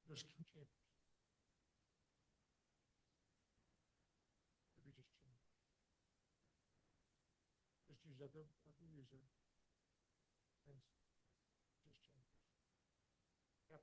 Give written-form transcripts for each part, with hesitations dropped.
Just chambers. Maybe just chambers. Just use other user. And just chambers. Apples.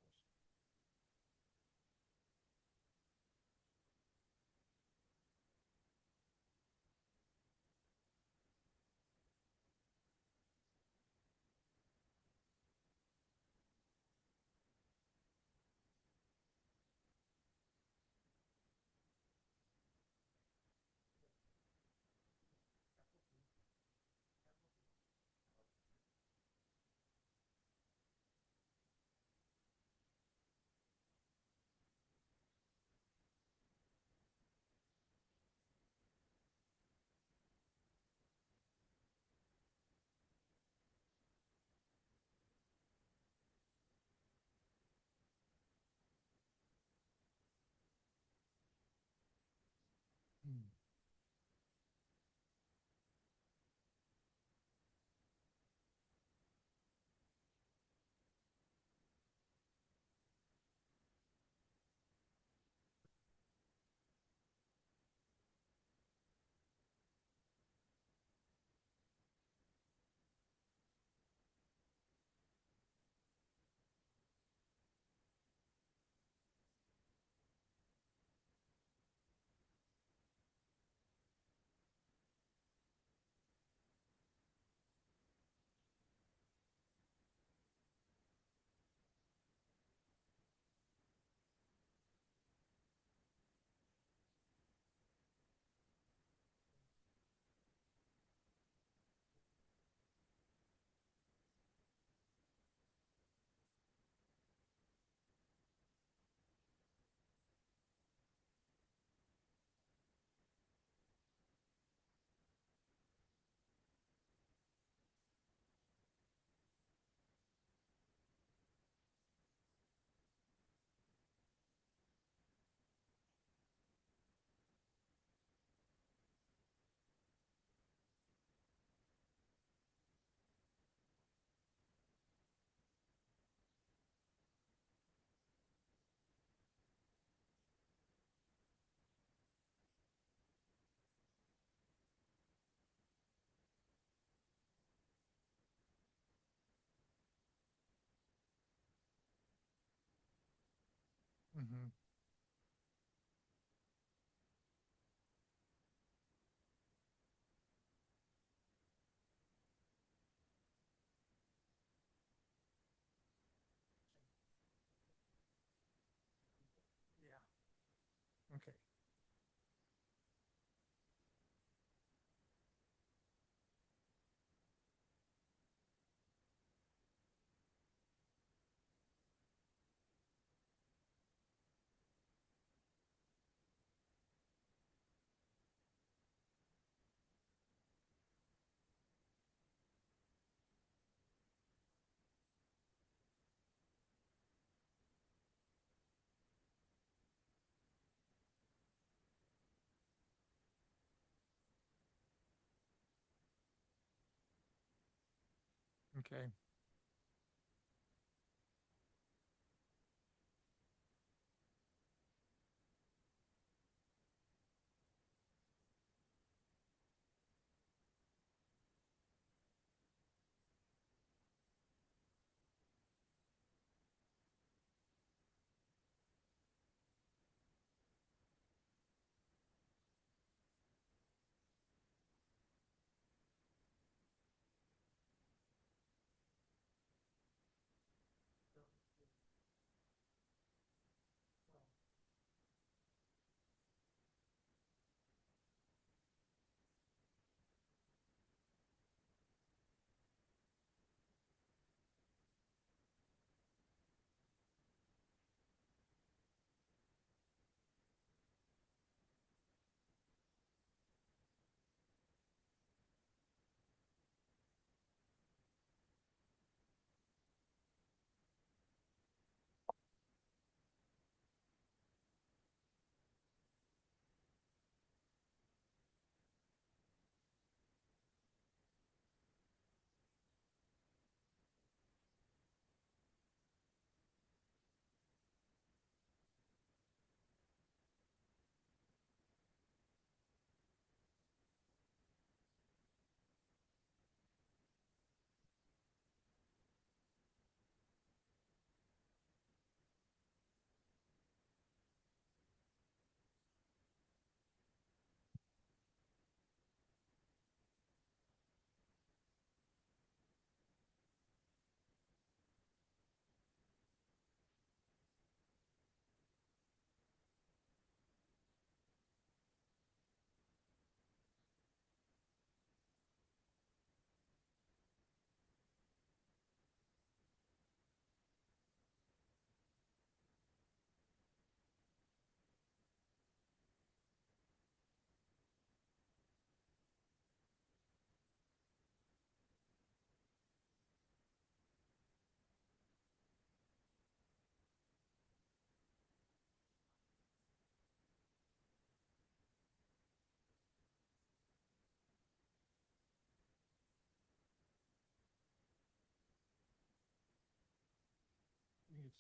Mm. Mm-hmm. Yeah. Okay. Okay.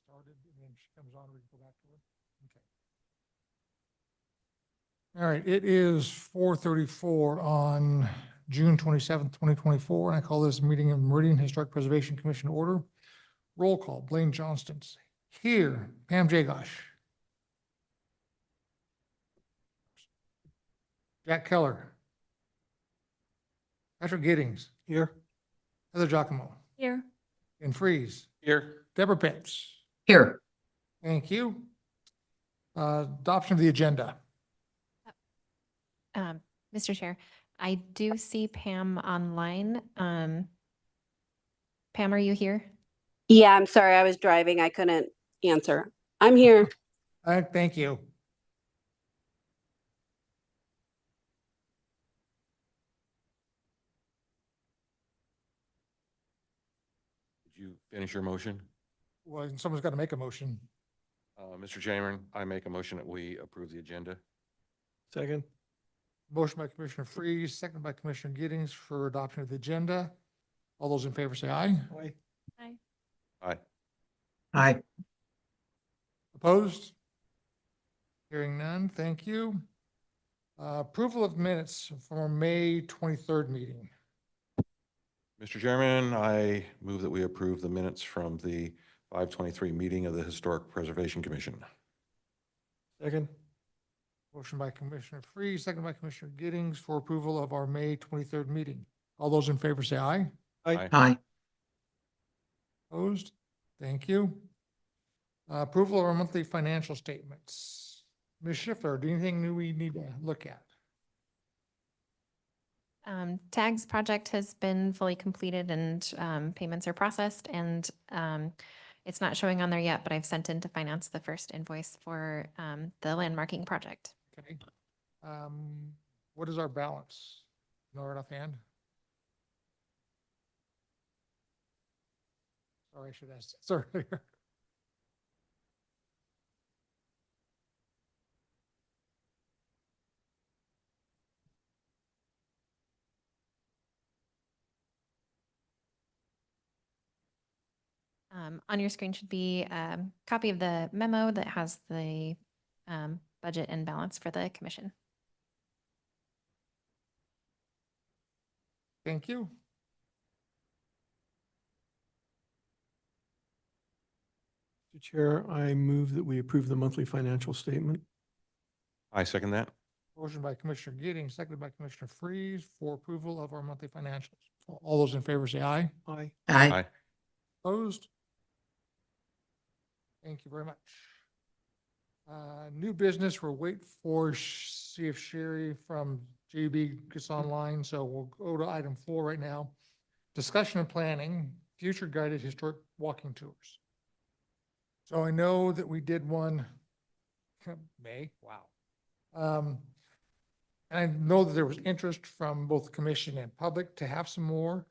started, and then she comes on, we can go back to her. Okay. All right, it is 4:34 on June 27th, 2024, and I call this meeting of Meridian Historic Preservation Commission to order. Roll call, Blaine Johnston's here. Pam Jagosh. Jack Keller. Patrick Giddings. Here. Heather Giacomo. Here. And Freeze. Here. Deborah Pitts. Here. Thank you. Adoption of the agenda. Mr. Chair, I do see Pam online. Pam, are you here? Yeah, I'm sorry. I was driving. I couldn't answer. I'm here. Thank you. Did you finish your motion? Well, someone's got to make a motion. Mr. Chairman, I make a motion that we approve the agenda. Second. Motion by Commissioner Freeze, second by Commissioner Giddings for adoption of the agenda. All those in favor say aye. Aye. Aye. Aye. Opposed? Hearing none, thank you. Approval of minutes for May 23rd meeting. Mr. Chairman, I move that we approve the minutes from the 5/23 meeting of the Historic Preservation Commission. Second. Motion by Commissioner Freeze, second by Commissioner Giddings for approval of our May 23rd meeting. All those in favor say aye. Aye. Aye. Opposed? Thank you. Approval of our monthly financial statements. Ms. Schiffler, do you anything new we need to look at? TAGS project has been fully completed and payments are processed, and it's not showing on there yet, but I've sent in to finance the first invoice for the landmarking project. Okay. What is our balance? No, right offhand? Sorry, I should ask this earlier. On your screen should be a copy of the memo that has the budget and balance for the commission. Thank you. Mr. Chair, I move that we approve the monthly financial statement. I second that. Motion by Commissioner Giddings, seconded by Commissioner Freeze for approval of our monthly financials. All those in favor say aye. Aye. Aye. Opposed? Thank you very much. New business, we're waiting for, see if Sherry from JB gets online, so we'll go to item 4 right now. Discussion and planning, future guided historic walking tours. So I know that we did one May, wow. And I know that there was interest from both commission and public to have some more.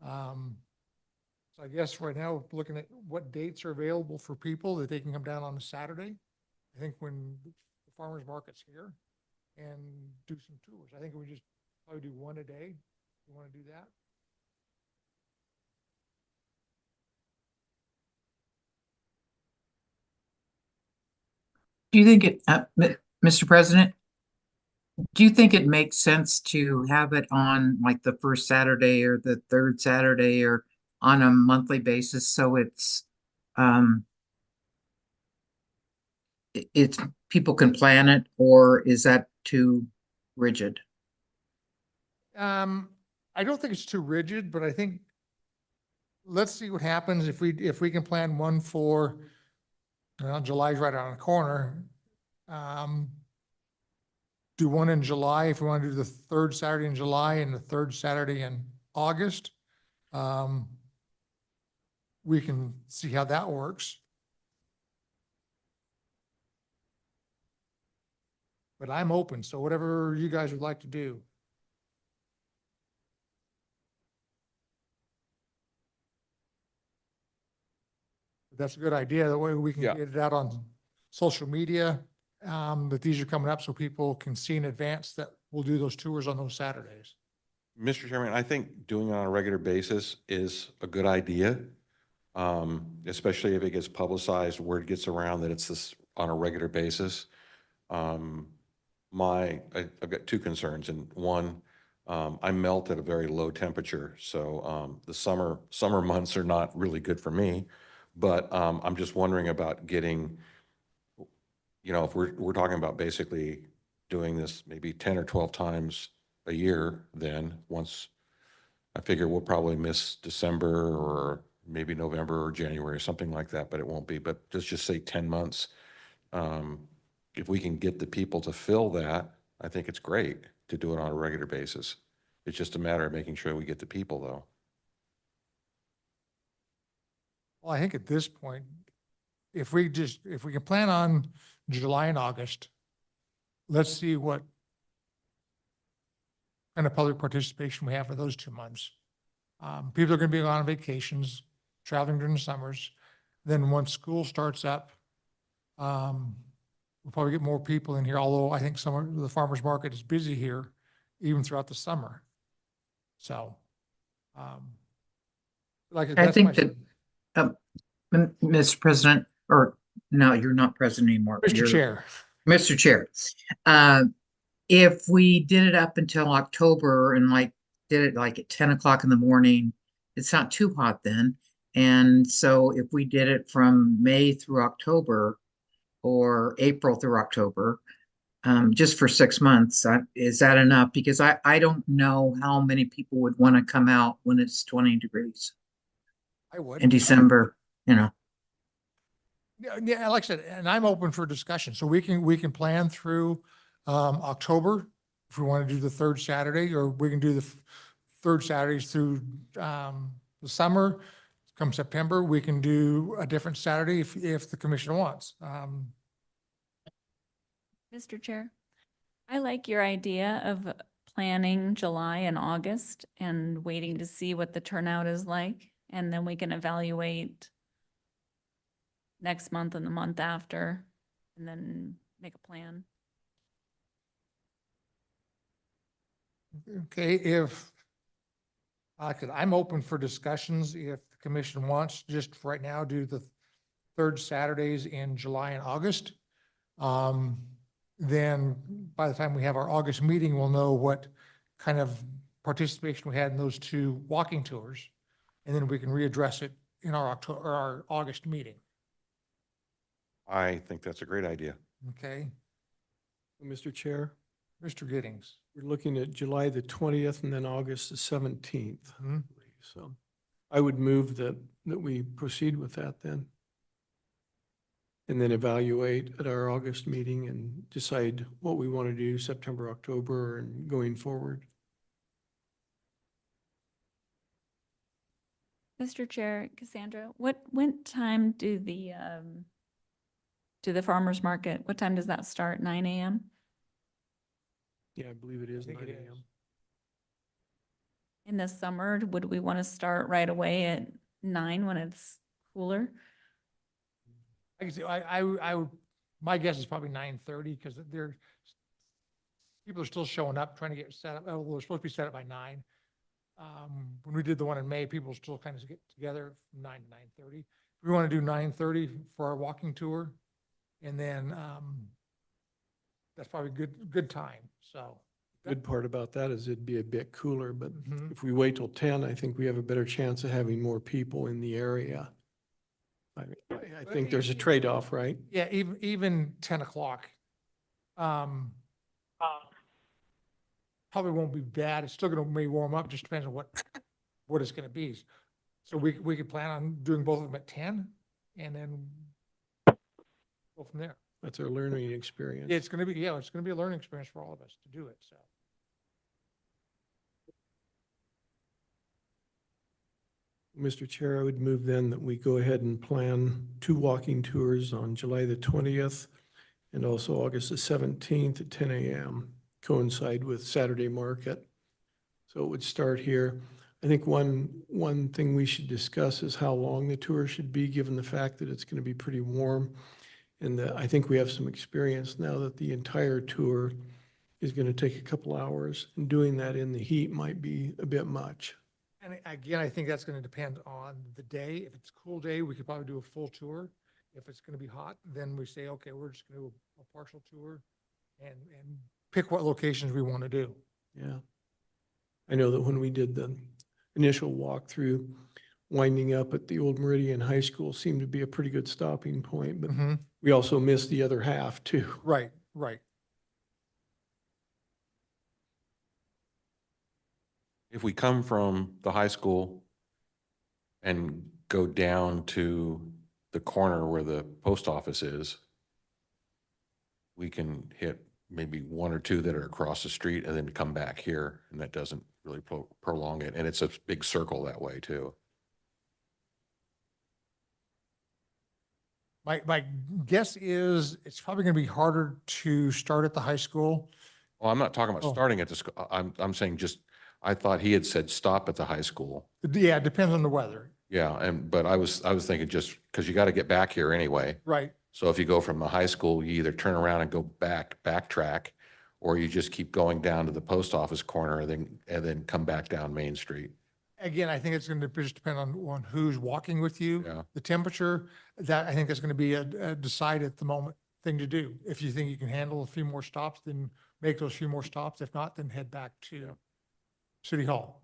So I guess right now, looking at what dates are available for people that they can come down on a Saturday. I think when the farmer's market's here and do some tours. I think we just probably do one a day. You want to do that? Do you think it, Mr. President, do you think it makes sense to have it on like the first Saturday or the third Saturday or on a monthly basis so it's it's people can plan it, or is that too rigid? I don't think it's too rigid, but I think let's see what happens if we can plan one for, well, July's right around the corner. Do one in July if we want to do the third Saturday in July and the third Saturday in August. We can see how that works. But I'm open, so whatever you guys would like to do. That's a good idea. That way we can Yeah. get it out on social media, that these are coming up so people can see in advance that we'll do those tours on those Saturdays. Mr. Chairman, I think doing it on a regular basis is a good idea. especially if it gets publicized, word gets around that it's this on a regular basis. I've got two concerns, and one, I melt at a very low temperature, so the summer months are not really good for me. But I'm just wondering about getting, if we're talking about basically doing this maybe 10 or 12 times a year, then once, I figure we'll probably miss December or maybe November or January or something like that, but it won't be. But let's just say 10 months. If we can get the people to fill that, I think it's great to do it on a regular basis. It's just a matter of making sure we get the people, though. Well, I think at this point, if we can plan on July and August, let's see what kind of public participation we have for those 2 months. People are going to be on vacations, traveling during the summers. Then once school starts up, we'll probably get more people in here, although I think some of the farmer's market is busy here even throughout the summer. So, I think that, Mr. President, or no, you're not president anymore. Mr. You're Chair, Mr. Chair, if we did it up until October and did it at 10 o'clock in the morning, it's not too hot then. And so if we did it from May through October or April through October, just for 6 months, is that enough? Because I don't know how many people would want to come out when it's 20 degrees I would. in December, Yeah, like I said, and I'm open for discussion. So we can plan through October if we want to do the third Saturday, or we can do the third Saturdays through the summer. Come September, we can do a different Saturday if the commission wants. Mr. Chair, I like your idea of planning July and August and waiting to see what the turnout is like. And then we can evaluate next month and the month after, and then make a plan. Okay, I'm open for discussions if the commission wants, just right now, do the third Saturdays in July and August. Then by the time we have our August meeting, we'll know what kind of participation we had in those 2 walking tours. And then we can readdress it in our August meeting. I think that's a great idea. Okay, Mr. Chair, Mr. Giddings. we're looking at July the 20th and then August the 17th. Hmm? So I would move that we proceed with that then. And then evaluate at our August meeting and decide what we want to do September, October, and going forward. Mr. Chair, Cassandra, what time do the farmer's market, what time does that start? 9 a.m.? Yeah, I believe it is I think 9 it a.m. is. In the summer, would we want to start right away at 9 when it's cooler? I can see, I would, my guess is probably 9:30 because people are still showing up, trying to get set up. We're supposed to be set up by 9. When we did the one in May, people still kind of get together from 9 to 9:30. We want to do 9:30 for our walking tour. And then, that's probably good time. So. Good part about that is it'd be a bit cooler, but Mhm. if we wait till 10, I think we have a better chance of having more people in the area. I think there's a trade-off, right? Yeah, even 10 o'clock. Probably won't be bad. It's still gonna may warm up, just depends on what it's gonna be. So we could plan on doing both of them at 10 and then go from there. That's our learning experience. It's gonna be a learning experience for all of us to do it, so. Mr. Chair, I would move then that we go ahead and plan 2 walking tours on July the 20th and also August the 17th at 10 a.m., coincide with Saturday market. So it would start here. I think one thing we should discuss is how long the tour should be, given the fact that it's going to be pretty warm. And I think we have some experience now that the entire tour is going to take a couple hours, and doing that in the heat might be a bit much. And again, I think that's going to depend on the day. If it's a cool day, we could probably do a full tour. If it's going to be hot, then we say, okay, we're just going to do a partial tour and pick what locations we want to do. Yeah. I know that when we did the initial walkthrough, winding up at the old Meridian High School seemed to be a pretty good stopping point, but Mhm. we also missed the other half too. Right, right. If we come from the high school and go down to the corner where the post office is, we can hit maybe one or two that are across the street and then come back here, and that doesn't really prolong it. And it's a big circle that way too. My guess is it's probably going to be harder to start at the high school. Well, I'm not talking about Oh. starting at the school. I'm saying just, I thought he had said stop at the high school. Yeah, it depends on the weather. Yeah, but I was thinking just, because you got to get back here anyway. Right. So if you go from the high school, you either turn around and go backtrack, or you just keep going down to the post office corner and then come back down Main Street. Again, I think it's going to just depend on who's walking with you. Yeah. The temperature, that I think is going to be a decide at the moment thing to do. If you think you can handle a few more stops, then make those few more stops. If not, then head back to City Hall.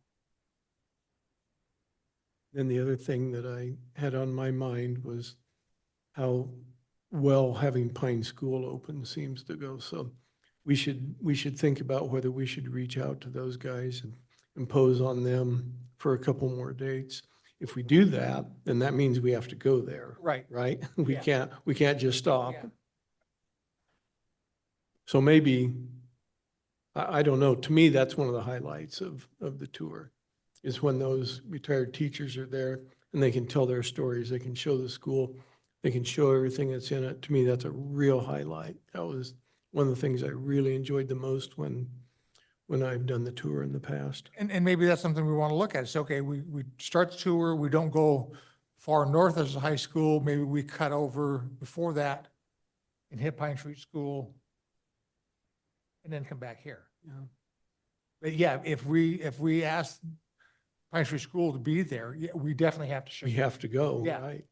Then the other thing that I had on my mind was how well having Pine School open seems to go. So we should think about whether we should reach out to those guys and impose on them for a couple more dates. If we do that, then that means we have to go there, Right. right? Yeah. We can't just stop. Yeah. So maybe, I don't know, to me, that's one of the highlights of the tour, is when those retired teachers are there and they can tell their stories, they can show the school, they can show everything that's in it. To me, that's a real highlight. That was one of the things I really enjoyed the most when I've done the tour in the past. And maybe that's something we want to look at. It's okay, we start the tour, we don't go far north as a high school. Maybe we cut over before that and hit Pine Street School and then come back here. Yeah. But yeah, if we ask Pine Street School to be there, yeah, we definitely have to show. We have to go, Yeah. right?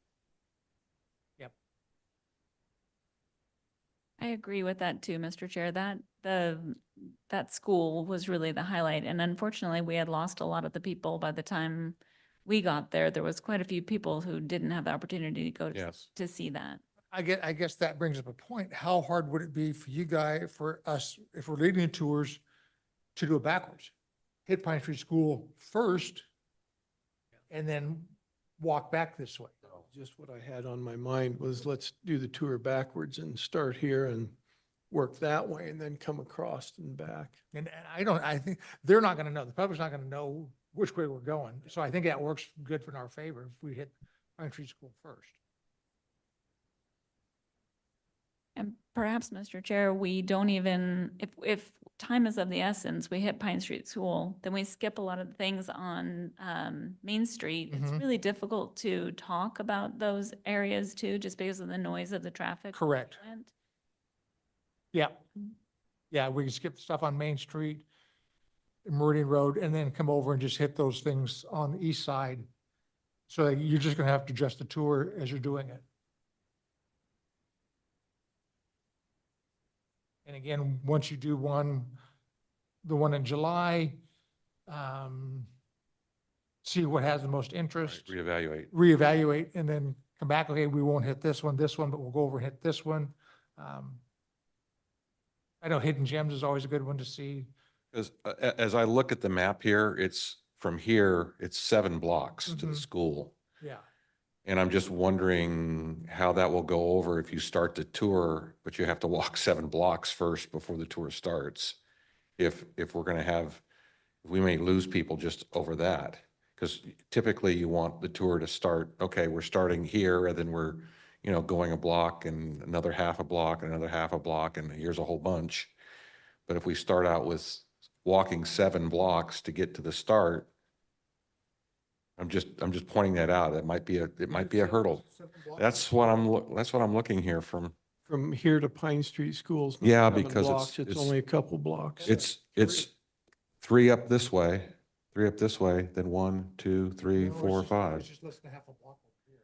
I agree with that too, Mr. Chair. That school was really the highlight. And unfortunately, we had lost a lot of the people by the time we got there. There was quite a few people who didn't have the opportunity to go Yes. to see that. I guess that brings up a point. How hard would it be for you guys, for us, if we're leading the tours, to do it backwards? Hit Pine Street School first and then walk back this way. Just what I had on my mind was, let's do the tour backwards and start here and work that way and then come across and back. And I think they're not going to know, the public's not going to know which way we're going. So I think that works good in our favor if we hit Pine Street School first. And perhaps, Mr. Chair, we don't even, if time is of the essence, we hit Pine Street School, then we skip a lot of the things on Main Street. It's Mhm. really difficult to talk about those areas too, just because of the noise of the traffic. Correct. event. Yeah. Yeah, we can skip the stuff on Main Street, Meridian Road, and then come over and just hit those things on the east side. So that you're just going to have to adjust the tour as you're doing it. And again, once you do the one in July, see what has the most interest, Reevaluate. reevaluate, and then come back, okay, we won't hit this one, but we'll go over and hit this one. I know Hidden Gems is always a good one to see. Because as I look at the map here, it's from here, it's 7 blocks to the Mhm. school. Yeah. And I'm just wondering how that will go over if you start the tour, but you have to walk 7 blocks first before the tour starts. If we're going to have, we may lose people just over that. Because typically you want the tour to start, okay, we're starting here and then we're, going a block and another half a block and another half a block and here's a whole bunch. But if we start out with walking 7 blocks to get to the start, I'm just pointing that out. It might be a hurdle. That's what I'm looking here from. From here to Pine Street Schools. not Yeah, 7 because blocks, it's only a couple blocks. It's 3 up this way, Three up this way, then 1, 2, 3, No, it's 4, just- 5. It's just less than half a block over here.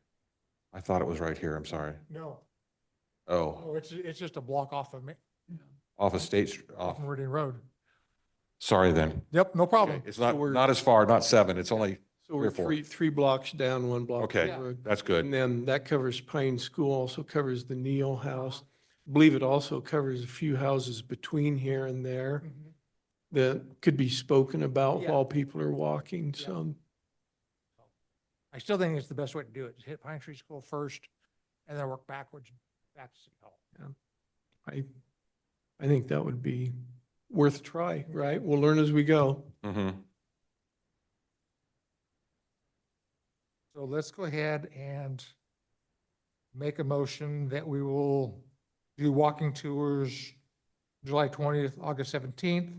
I thought it was right here. I'm sorry. No, Oh, no, it's just a block off of off of State, off off. Meridian Road. Sorry then. Yep, no problem. Okay, it's So we're- not as far, not 7. It's only, So we're 3 or 4. three blocks down, 1 block. okay, Yeah. road. that's good. And then that covers Pine School, also covers the Neal House. I believe it also covers a few houses between here and there Mhm. that could be spoken about Yeah. while people are walking, Yeah. so. I still think it's the best way to do it. Hit Pine Tree School first and then work backwards back to City Hall. I think that would be worth a try, right? We'll learn as we go. Mm-hmm. So let's go ahead and make a motion that we will do walking tours July 20th, August 17th,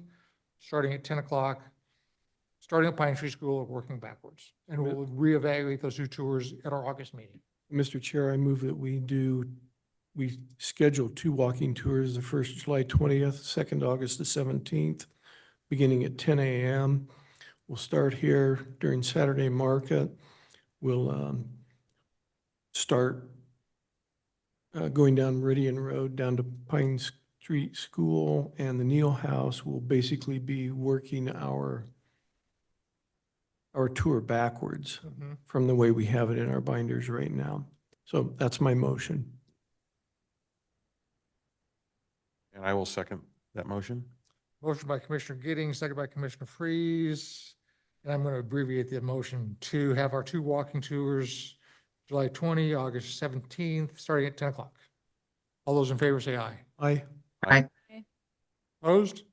starting at 10 o'clock, starting at Pine Tree School, working backwards. And we'll reevaluate those 2 tours at our August meeting. Mr. Chair, I move that we schedule 2 walking tours, the first July 20th, second August the 17th, beginning at 10 a.m. We'll start here during Saturday market. We'll start going down Meridian Road, down to Pine Street School, and the Neal House will basically be working our tour backwards Mhm. from the way we have it in our binders right now. So that's my motion. And I will second that motion. Motion by Commissioner Giddings, second by Commissioner Freeze. And I'm going to abbreviate the motion to have our 2 walking tours, July 20, August 17th, starting at 10 o'clock. All those in favor say aye. Aye. Opposed?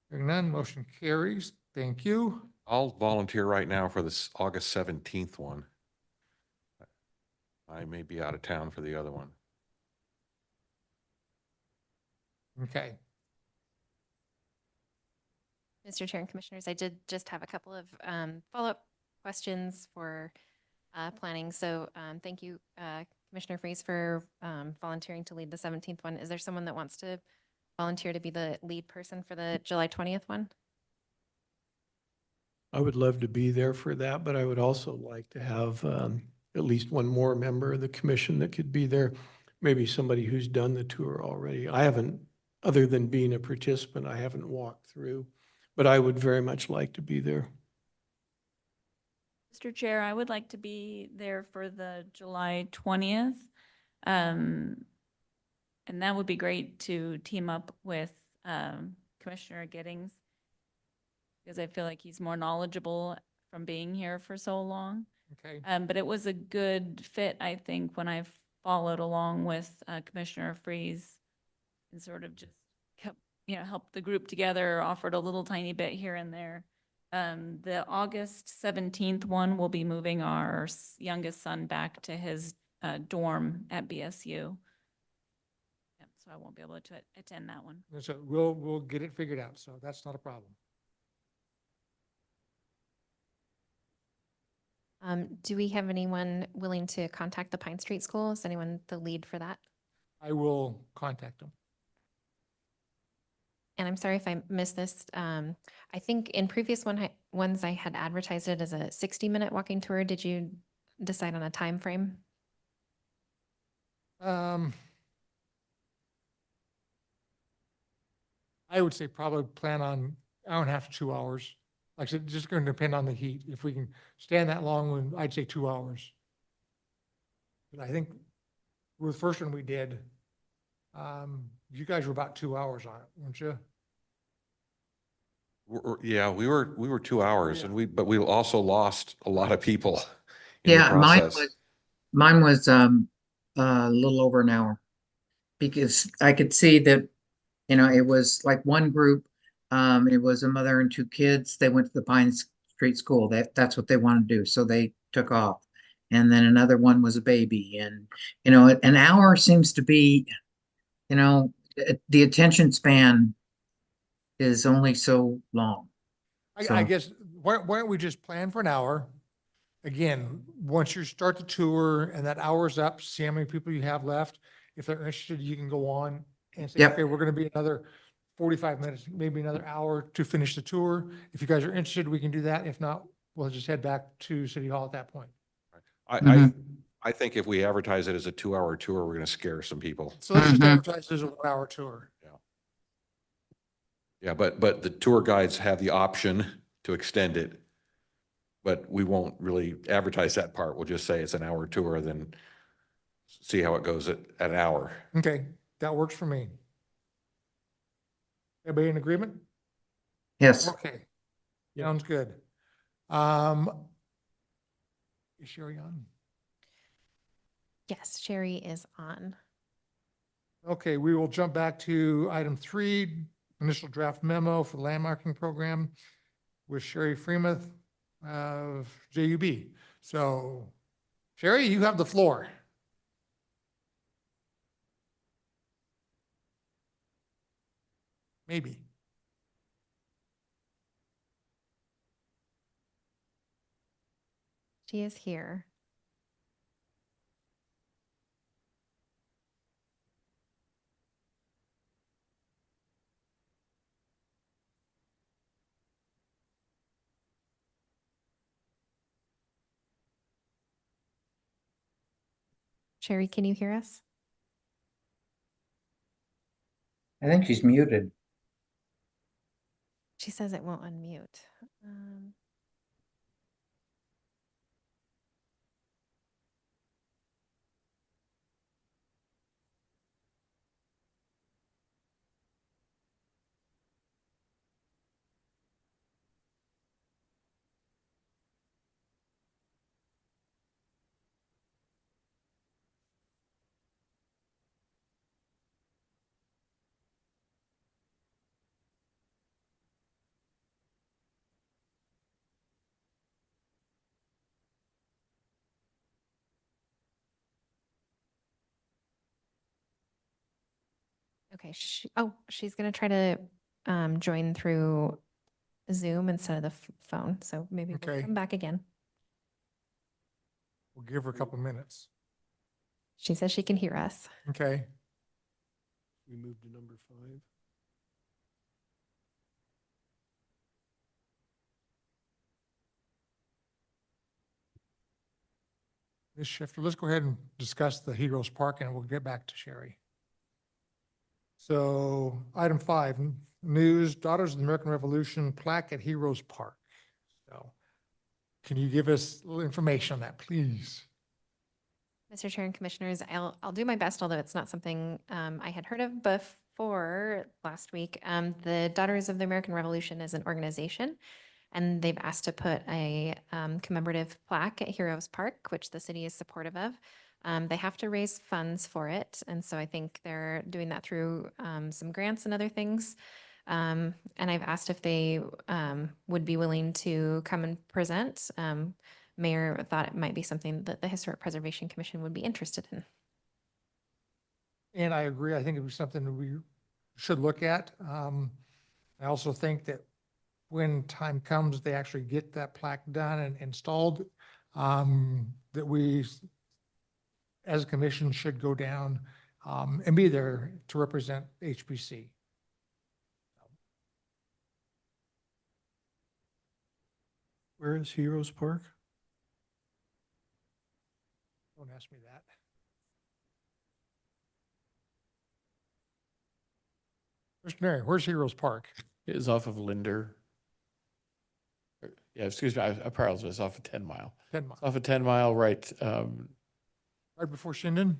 Hearing none, motion carries. Thank you. I'll volunteer right now for this August 17th one. I may be out of town for the other one. Okay. Mr. Chair and Commissioners, I did just have a couple of follow-up questions for planning. So thank you, Commissioner Freeze, for volunteering to lead the 17th one. Is there someone that wants to volunteer to be the lead person for the July 20th one? I would love to be there for that, but I would also like to have at least one more member of the commission that could be there. Maybe somebody who's done the tour already. I haven't, other than being a participant, I haven't walked through, but I would very much like to be there. Mr. Chair, I would like to be there for the July 20th. And that would be great to team up with Commissioner Giddings, because I feel like he's more knowledgeable from being here for so long. Okay. But it was a good fit, I think, when I followed along with Commissioner Freeze and sort of just kept, helped the group together, offered a little tiny bit here and there. The August 17th one will be moving our youngest son back to his dorm at BSU. Yep, so I won't be able to attend that one. So we'll get it figured out. So that's not a problem. Do we have anyone willing to contact the Pine Street School? Is anyone the lead for that? I will contact them. And I'm sorry if I missed this. I think in previous ones I had advertised it as a 60-minute walking tour. Did you decide on a time frame? I would say probably plan on hour and a half to 2 hours. Like I said, just going to depend on the heat. If we can stand that long, I'd say 2 hours. But I think with the first one we did, you guys were about 2 hours on it, weren't you? Yeah, we were 2 hours Yeah. and but we also lost a lot of people in the Yeah, process. mine was a little over an hour. Because I could see that, it was like one group, it was a mother and 2 kids. They went to the Pine Street School. That's what they wanted to do. So they took off. And then another one was a baby. And, an hour seems to be, the attention span is only so long. I So- guess, why don't we just plan for an hour? Again, once you start the tour and that hour's up, see how many people you have left. If they're interested, you can go on and say, Yep. okay, we're going to be another 45 minutes, maybe another hour to finish the tour. If you guys are interested, we can do that. If not, we'll just head back to City Hall at that point. I think if we advertise it as a 2-hour tour, we're going to scare some people. So let's just Mhm. advertise it as a 1-hour tour. Yeah, but the tour guides have the option to extend it. But we won't really advertise that part. We'll just say it's an hour tour, then see how it goes at an hour. Okay, that works for me. Everybody in agreement? Yes. Okay, Yeah. sounds good. Is Sherry on? Yes, Sherry is on. Okay, we will jump back to item 3, initial draft memo for the landmarking program with Sherry Freemuth of JUB. So Sherry, you have the floor. Maybe. She is here. Sherry, can you hear us? I think she's muted. She says it won't unmute. Okay, she's gonna try to join through Zoom instead of the phone, so maybe we'll Okay. come back again. We'll give her a couple minutes. She says she can hear us. Okay. We move to number 5. Ms. Shifter, let's go ahead and discuss the Heroes Park and we'll get back to Sherry. So item 5, news, Daughters of the American Revolution plaque at Heroes Park. So can you give us a little information on that, please? Mr. Chair and Commissioners, I'll do my best, although it's not something I had heard of before last week. The Daughters of the American Revolution is an organization, and they've asked to put a commemorative plaque at Heroes Park, which the city is supportive of. They have to raise funds for it, and so I think they're doing that through some grants and other things. And I've asked if they would be willing to come and present. Mayor thought it might be something that the Historic Preservation Commission would be interested in. And I agree. I think it was something that we should look at. I also think that when time comes, they actually get that plaque done and installed, that we, as a commission, should go down and be there to represent HPC. Where is Heroes Park? Don't ask me that. Mr. Mary, where's Heroes Park? It is off of Linder. Yeah, excuse me, I apologize, off of 10 Mile. 10 miles, Off of 10 Mile, right, right before Shinden?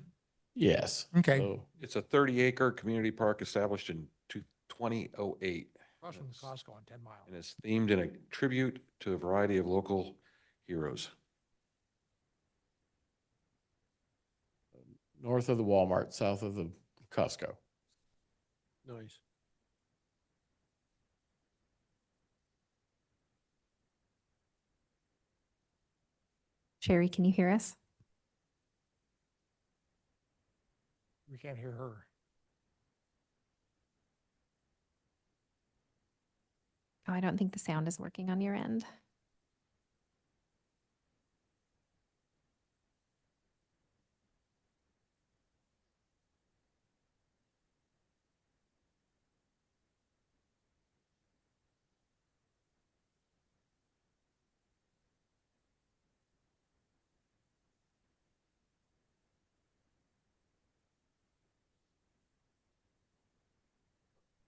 yes. Okay. So It's a 30-acre community park established in 2008. Across from Yes. Costco on 10 Mile. And it's themed in a tribute to a variety of local heroes. north of the Walmart, south of the Costco. Nice. Sherry, can you hear us? We can't hear her. Oh, I don't think the sound is working on your end.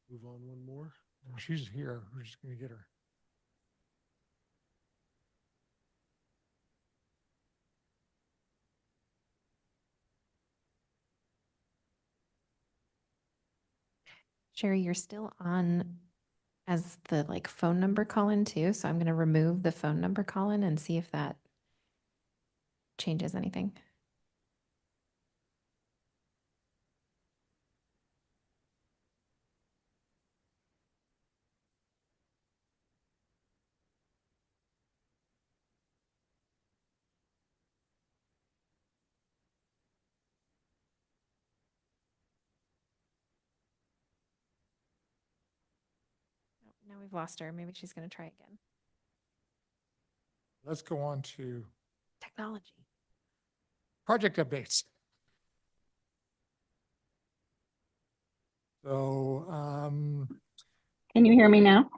Move on one more. She's here. We're just gonna get her. Sherry, you're still on as the like phone number call-in too, so I'm going to remove the phone number call-in and see if that changes anything. Oh, now we've lost her. Maybe she's going to try again. Let's go on to Technology. project updates. So, Can you hear me now?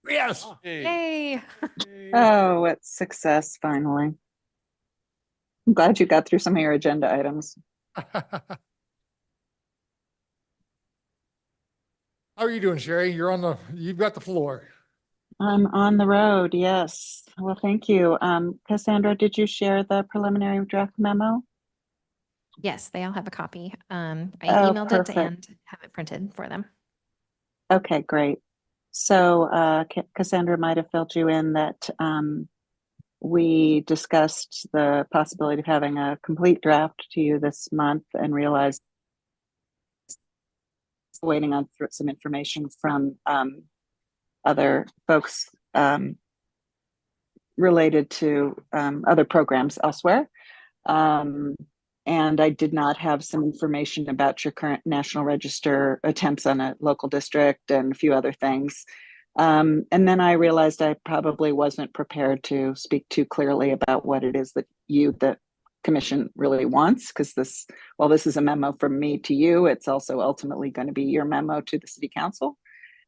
yes. Yay! Oh, it's success finally. I'm glad you got through some of your agenda items. How are you doing, Sherry? You've got the floor. I'm on the road, yes. Well, thank you. Cassandra, did you share the preliminary draft memo? Yes, they all have a copy. I Oh, emailed it perfect. and have it printed for them. Okay, great. So Cassandra might have filled you in that we discussed the possibility of having a complete draft to you this month and realized waiting on some information from other folks related to other programs elsewhere. And I did not have some information about your current National Register attempts on a local district and a few other things. And then I realized I probably wasn't prepared to speak too clearly about what it is that the commission really wants, because while this is a memo from me to you, it's also ultimately going to be your memo to the city council,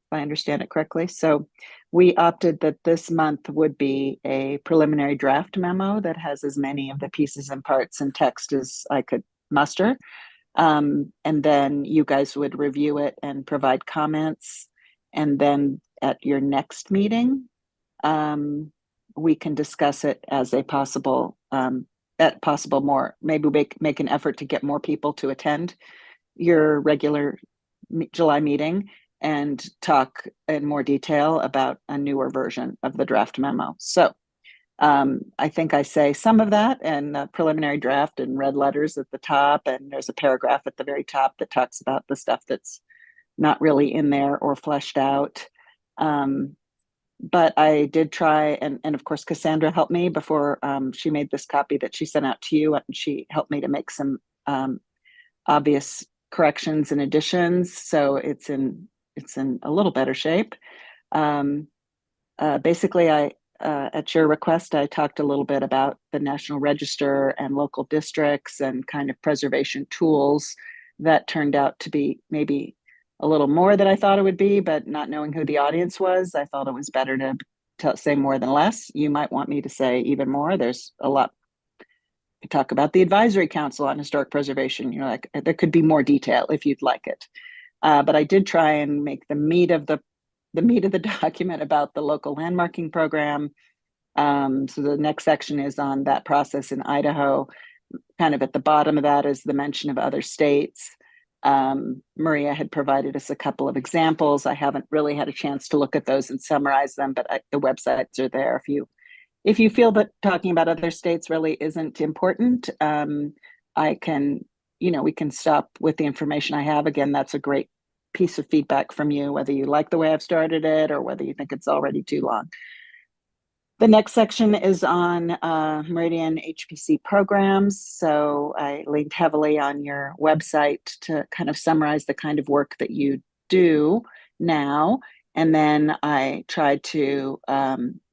if I understand it correctly. So we opted that this month would be a preliminary draft memo that has as many of the pieces and parts and text as I could muster. And then you guys would review it and provide comments. And then at your next meeting, we can discuss it as a possible, more, maybe make an effort to get more people to attend your regular July meeting and talk in more detail about a newer version of the draft memo. So I think I say some of that and preliminary draft in red letters at the top. And there's a paragraph at the very top that talks about the stuff that's not really in there or fleshed out. But I did try, and of course, Cassandra helped me before she made this copy that she sent out to you, and she helped me to make some obvious corrections and additions. So it's in a little better shape. Basically, at your request, I talked a little bit about the National Register and local districts and kind of preservation tools. That turned out to be maybe a little more than I thought it would be, but not knowing who the audience was, I thought it was better to say more than less. You might want me to say even more. There's a lot to talk about. The Advisory Council on Historic Preservation, like there could be more detail if you'd like it. But I did try and make the meat of the document about the local landmarking program. So the next section is on that process in Idaho. Kind of at the bottom of that is the mention of other states. Maria had provided us a couple of examples. I haven't really had a chance to look at those and summarize them, but the websites are there. If you feel that talking about other states really isn't important, I can, we can stop with the information I have. Again, that's a great piece of feedback from you, whether you like the way I've started it or whether you think it's already too long. The next section is on Meridian HPC programs. So I linked heavily on your website to kind of summarize the kind of work that you do now. And then I tried to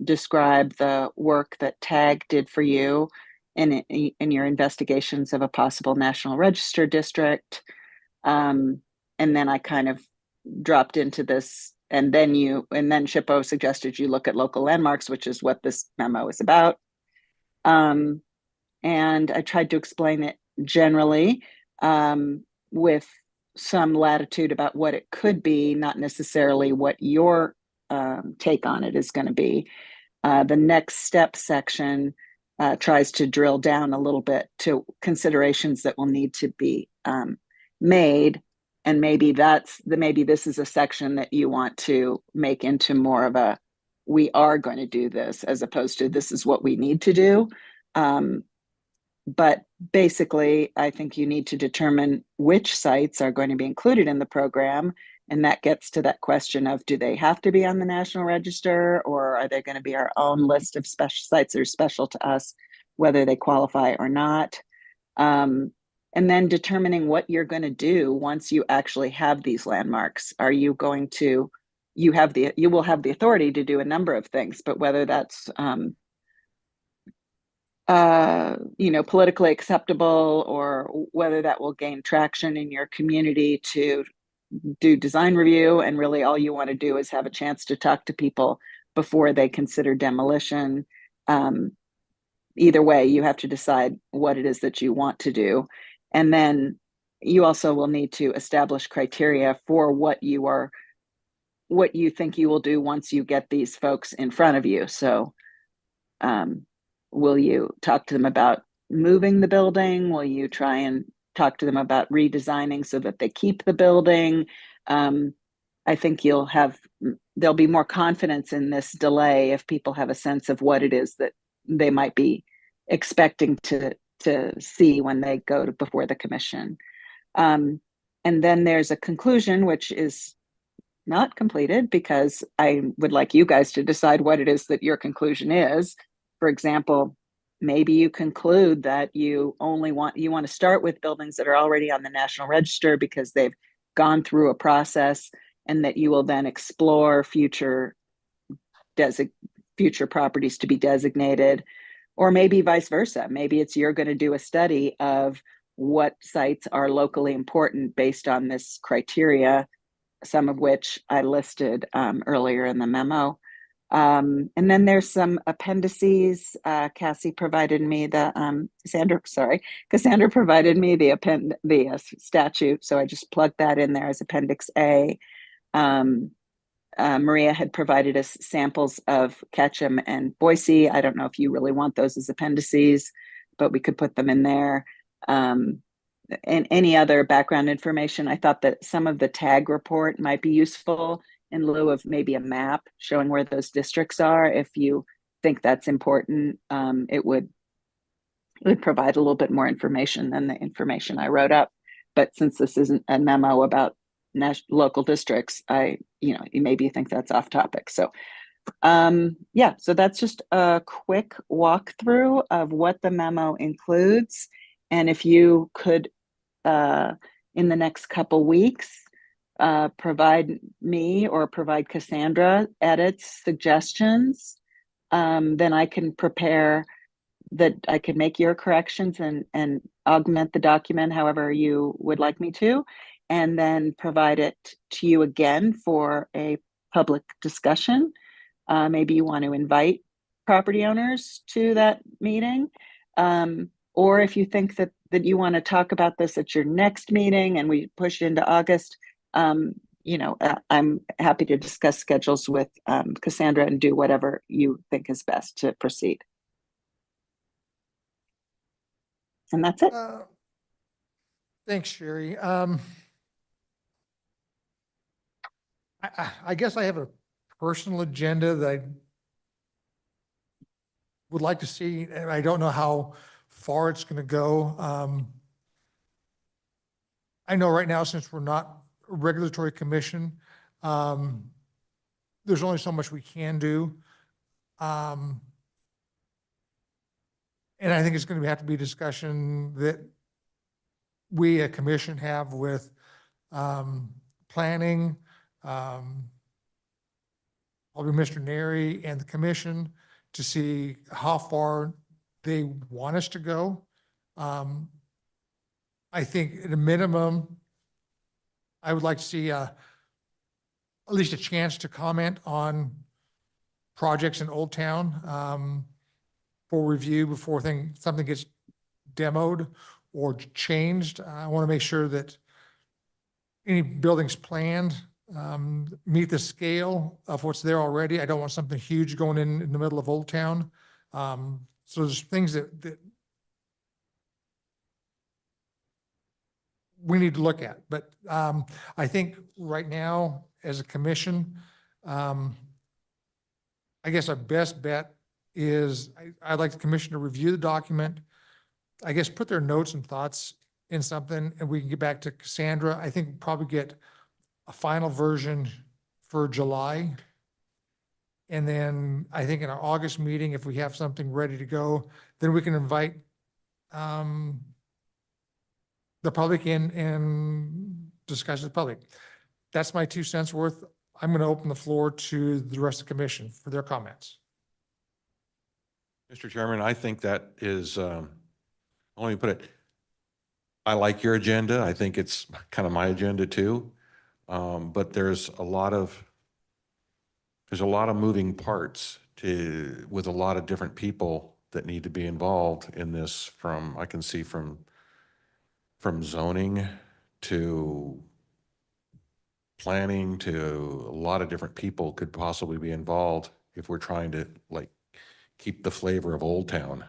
describe the work that TAG did for you in your investigations of a possible National Register district. And then I kind of dropped into this, and then Shippo suggested you look at local landmarks, which is what this memo is about. And I tried to explain it generally with some latitude about what it could be, not necessarily what your take on it is going to be. The next step section tries to drill down a little bit to considerations that will need to be made. And maybe this is a section that you want to make into more of a, we are going to do this, as opposed to this is what we need to do. But basically, I think you need to determine which sites are going to be included in the program. And that gets to that question of, do they have to be on the National Register, or are they going to be our own list of special sites that are special to us, whether they qualify or not? And then determining what you're going to do once you actually have these landmarks. Are you going to, you will have the authority to do a number of things, but whether that's politically acceptable, or whether that will gain traction in your community to do design review, and really all you want to do is have a chance to talk to people before they consider demolition. Either way, you have to decide what it is that you want to do. And then you also will need to establish criteria for what you think you will do once you get these folks in front of you. So will you talk to them about moving the building? Will you try and talk to them about redesigning so that they keep the building? I think there'll be more confidence in this delay if people have a sense of what it is that they might be expecting to see when they go before the commission. And then there's a conclusion, which is not completed, because I would like you guys to decide what it is that your conclusion is. For example, maybe you conclude that you want to start with buildings that are already on the National Register because they've gone through a process, and that you will then explore future properties to be designated. Or maybe vice versa. Maybe you're going to do a study of what sites are locally important based on this criteria, some of which I listed earlier in the memo. And then there's some appendices. Cassandra provided me the statute, so I just plugged that in there as Appendix A. Maria had provided us samples of Ketchum and Boise. I don't know if you really want those as appendices, but we could put them in there. And any other background information. I thought that some of the tag report might be useful in lieu of maybe a map showing where those districts are. If you think that's important, it would provide a little bit more information than the information I wrote up. But since this isn't a memo about local districts, you maybe think that's off topic. So so that's just a quick walkthrough of what the memo includes. And if you could, in the next couple weeks, provide me or provide Cassandra edits, suggestions, then I can prepare that I can make your corrections and augment the document however you would like me to, and then provide it to you again for a public discussion. Maybe you want to invite property owners to that meeting. Or if you think that you want to talk about this at your next meeting and we push it into August, I'm happy to discuss schedules with Cassandra and do whatever you think is best to proceed. And that's it. Thanks, Sherry. I guess I have a personal agenda that I would like to see, and I don't know how far it's going to go. I know right now, since we're not a regulatory commission, there's only so much we can do. And I think it's going to have to be a discussion that we, a commission, have with planning, probably Mr. Neri and the commission, to see how far they want us to go. I think at a minimum, I would like to see at least a chance to comment on projects in Old Town for review before something gets demoed or changed. I want to make sure that any buildings planned meet the scale of what's there already. I don't want something huge going in the middle of Old Town. So there's things that we need to look at. But I think right now, as a commission, I guess our best bet is I'd like the commission to review the document, I guess put their notes and thoughts in something, and we can get back to Cassandra. I think we'll probably get a final version for July. And then I think in our August meeting, if we have something ready to go, then we can invite the public in and discuss with the public. That's my 2 cents worth. I'm going to open the floor to the rest of the commission for their comments. Mr. Chairman, I think that is, let me put it, I like your agenda. I think it's kind of my agenda too. But there's a lot of moving parts with a lot of different people that need to be involved in this, I can see from zoning to planning to a lot of different people could possibly be involved if we're trying to like keep the flavor of Old Town.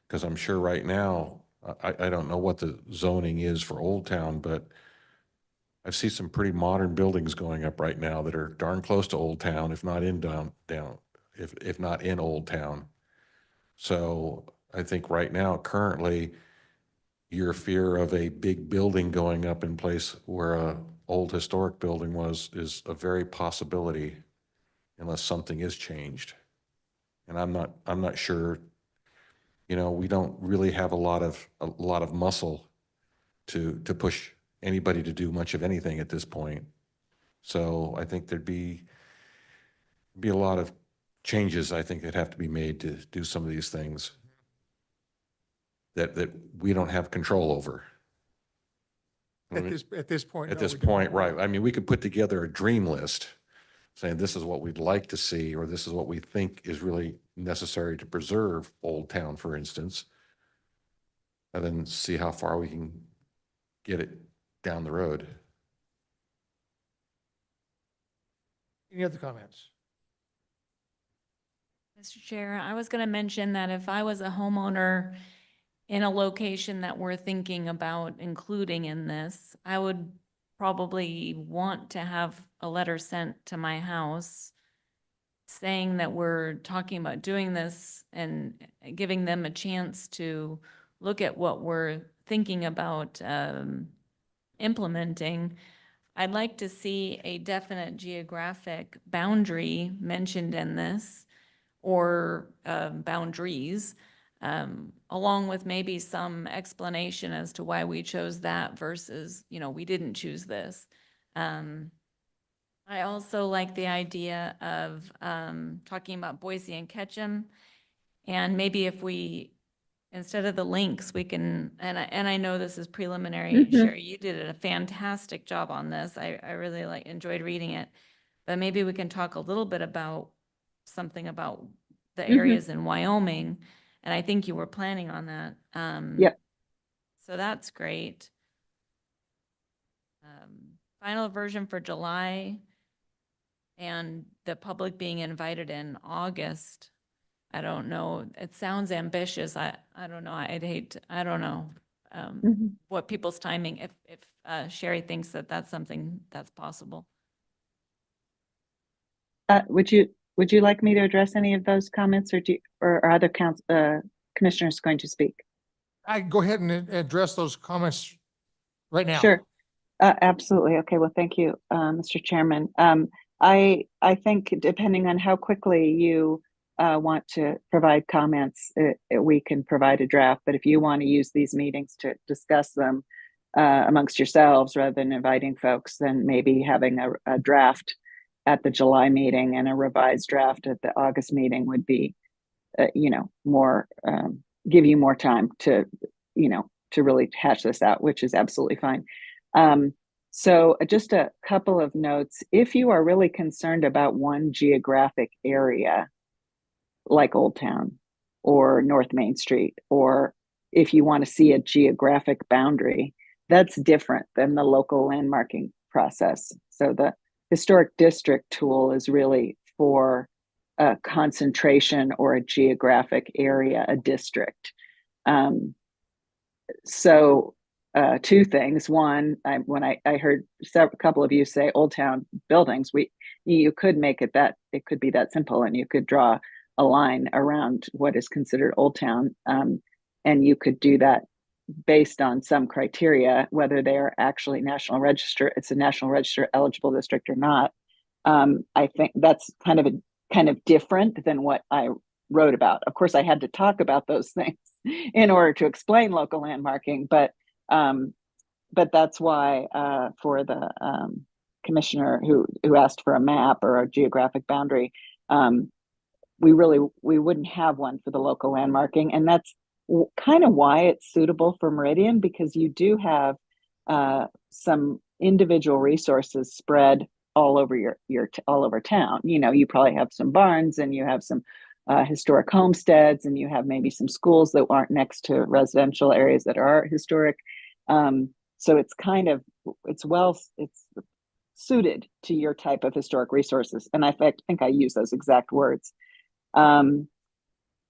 Because I'm sure right now, I don't know what the zoning is for Old Town, but I see some pretty modern buildings going up right now that are darn close to Old Town, if not in if not in Old Town. So I think right now, currently, your fear of a big building going up in place where a old historic building is a very possibility unless something is changed. And I'm not sure, we don't really have a lot of muscle to push anybody to do much of anything at this point. So I think there'd be a lot of changes I think that have to be made to do some of these things that we don't have control over. At this point. At no, this we don't. point, right. I mean, we could put together a dream list saying this is what we'd like to see, or this is what we think is really necessary to preserve Old Town, for instance, and then see how far we can get it down the road. Any other comments? Mr. Chair, I was going to mention that if I was a homeowner in a location that we're thinking about including in this, I would probably want to have a letter sent to my house saying that we're talking about doing this and giving them a chance to look at what we're thinking about implementing. I'd like to see a definite geographic boundary mentioned in this, or boundaries, along with maybe some explanation as to why we chose that versus, we didn't choose this. I also like the idea of talking about Boise and Ketchum, and maybe if we, instead of the links, we can, and I know this is preliminary, Sherry, you did a fantastic job on this. I really enjoyed reading it, but maybe we can talk a little bit about something about the areas in Wyoming, and I think you were planning on that. Yep. So that's great. Final version for July, and the public being invited in August. I don't know. It sounds ambitious. I don't know. I don't know what people's timing, if Sherry thinks that that's something that's possible. Would you like me to address any of those comments, or are other commissioners going to speak? I go ahead and address those comments right now. Sure. Absolutely. Okay. Well, thank you, Mr. Chairman. I think depending on how quickly you want to provide comments, we can provide a draft. But if you want to use these meetings to discuss them amongst yourselves rather than inviting folks, then maybe having a draft at the July meeting and a revised draft at the August meeting would be, more, give you more time to really hash this out, which is absolutely fine. So just a couple of notes. If you are really concerned about one geographic area, like Old Town or North Main Street, or if you want to see a geographic boundary, that's different than the local landmarking process. So the historic district tool is really for a concentration or a geographic area, a district. So two things. One, when I heard a couple of you say Old Town buildings, you could make it that, it could be that simple, and you could draw a line around what is considered Old Town, and you could do that based on some criteria, whether they are actually National Register, it's a National Register eligible district or not. I think that's kind of different than what I wrote about. Of course, I had to talk about those things in order to explain local landmarking, but that's why for the commissioner who asked for a map or a geographic boundary, we wouldn't have one for the local landmarking, and that's kind of why it's suitable for Meridian, because you do have some individual resources spread all over all over town. You know, you probably have some barns, and you have some historic homesteads, and you have maybe some schools that aren't next to residential areas that are historic. So it's it's suited to your type of historic resources. And I think I use those exact words.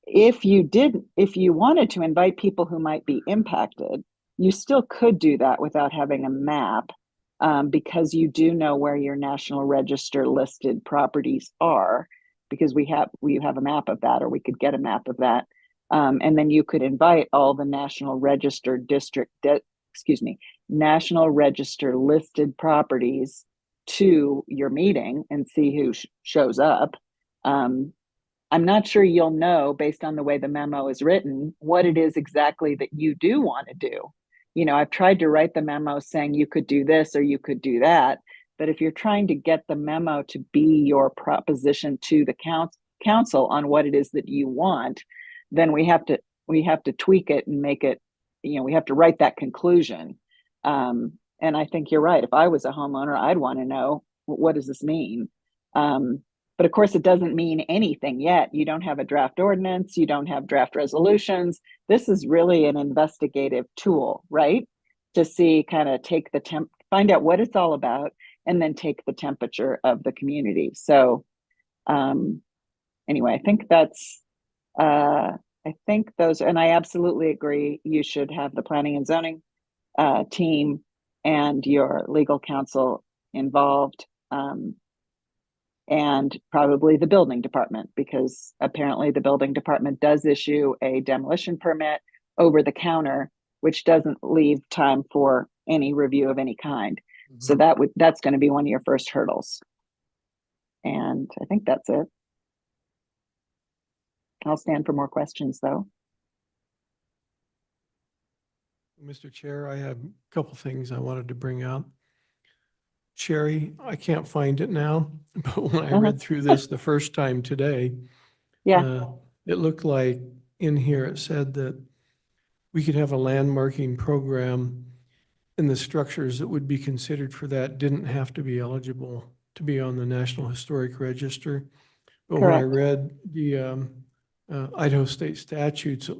If you wanted to invite people who might be impacted, you still could do that without having a map, because you do know where your National Register listed properties are, because we have a map of that, or we could get a map of that. And then you could invite all the National Register National Register listed properties to your meeting and see who shows up. I'm not sure you'll know, based on the way the memo is written, what it is exactly that you do want to do. You know, I've tried to write the memo saying you could do this or you could do that, but if you're trying to get the memo to be your proposition to the council on what it is that you want, then we have to tweak it and make it, you know, we have to write that conclusion. And I think you're right. If I was a homeowner, I'd want to know, what does this mean? But of course, it doesn't mean anything yet. You don't have a draft ordinance. You don't have draft resolutions. This is really an investigative tool, right? To see, find out what it's all about, and then take the temperature of the community. So anyway, I think those, and I absolutely agree, you should have the planning and zoning team and your legal counsel involved. And probably the building department, because apparently the building department does issue a demolition permit over the counter, which doesn't leave time for any review of any kind. Mm-hmm. So that's going to be one of your first hurdles. And I think that's it. I'll stand for more questions, though. Mr. Chair, I have a couple things I wanted to bring up. Sherry, I can't find it now, but when I read through this the first time today, it looked like in here it said that we could have a landmarking program, and the structures that would be considered for that didn't have to be eligible to be on the National Historic Register. But Correct. When I read the Idaho state statutes,